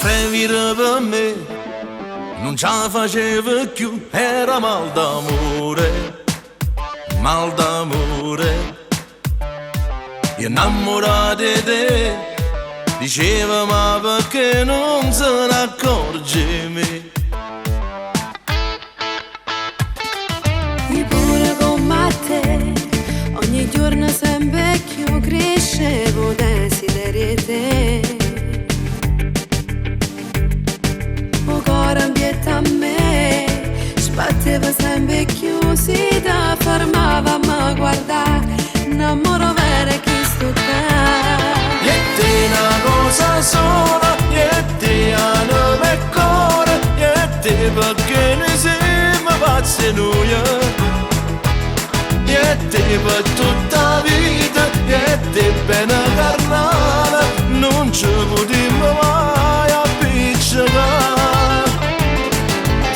femmina per me non ce la faceva più, era mal d'amore, mal d'amore. Io innamorato di te, diceva ma perché non se ne accorge me. Io pure come te, ogni giorno sempre più crescevo desiderio te. O cuore ambietta a me, sbatteva sempre più, si da fermava a me guardare, innamoro vero che sto te. E te una cosa sola, e te anima e cuore, e te perché ne siamo pazzi noi. E te per tutta la vita, e te bene carnale, non ci potremmo mai appiccicare.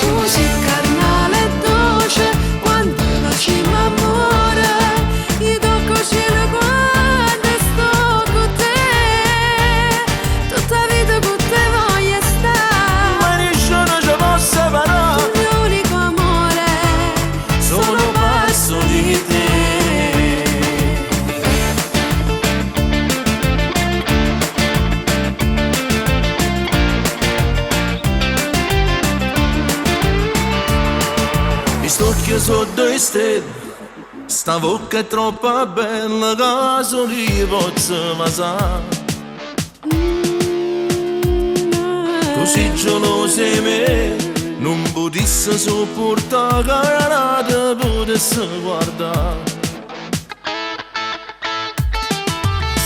Tu sei carnale e dolce, quando facciamo amore, io tocco cielo quando sto con te, tutta la vita con te voglio stare. Ma nessuno ci può separare, Il mio unico amore, sono passo di te. I stocchi sono due stelle, sta bocca è troppo bella che solo io posso basare. Tu sei geloso di me, non potessi sopportare che la te potessi guardare.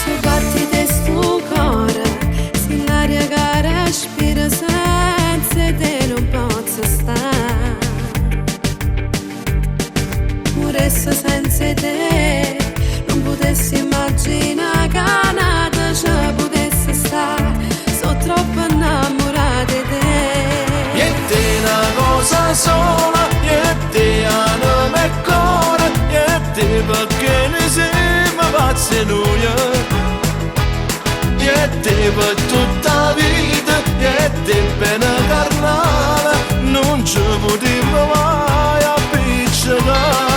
se batti te sto cuore, se l'aria che respira senza te non posso stare. Moresse senza te, non potessi immaginare che nata ci potesse stare, sono troppo innamorata di te. E te una cosa sola, e te anima e cuore, e te perché ne siamo pazzi noi. E te per tutta la vita, e te bene carnale, non ci potremmo mai appiccicare.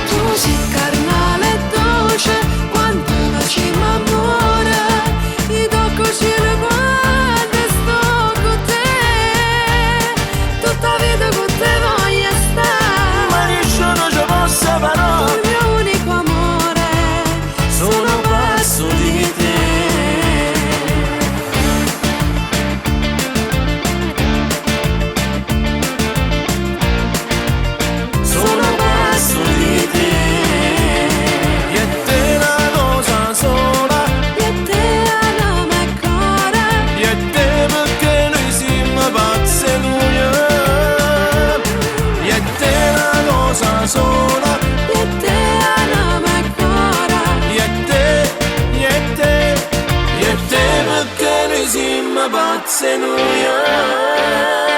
Tu sei carnale e dolce, quando facciamo amore, io tocco cielo quando sto con te, tutta la vita con te voglio stare. Ma nessuno ci può separare, Il mio unico amore, sono passo di te. Sono passo di te. E te una cosa sola, e te anima e cuore, e te perché noi siamo pazzi noi. E te una cosa sola, e te anima e cuore. e te perché noi siamo pazzi noi.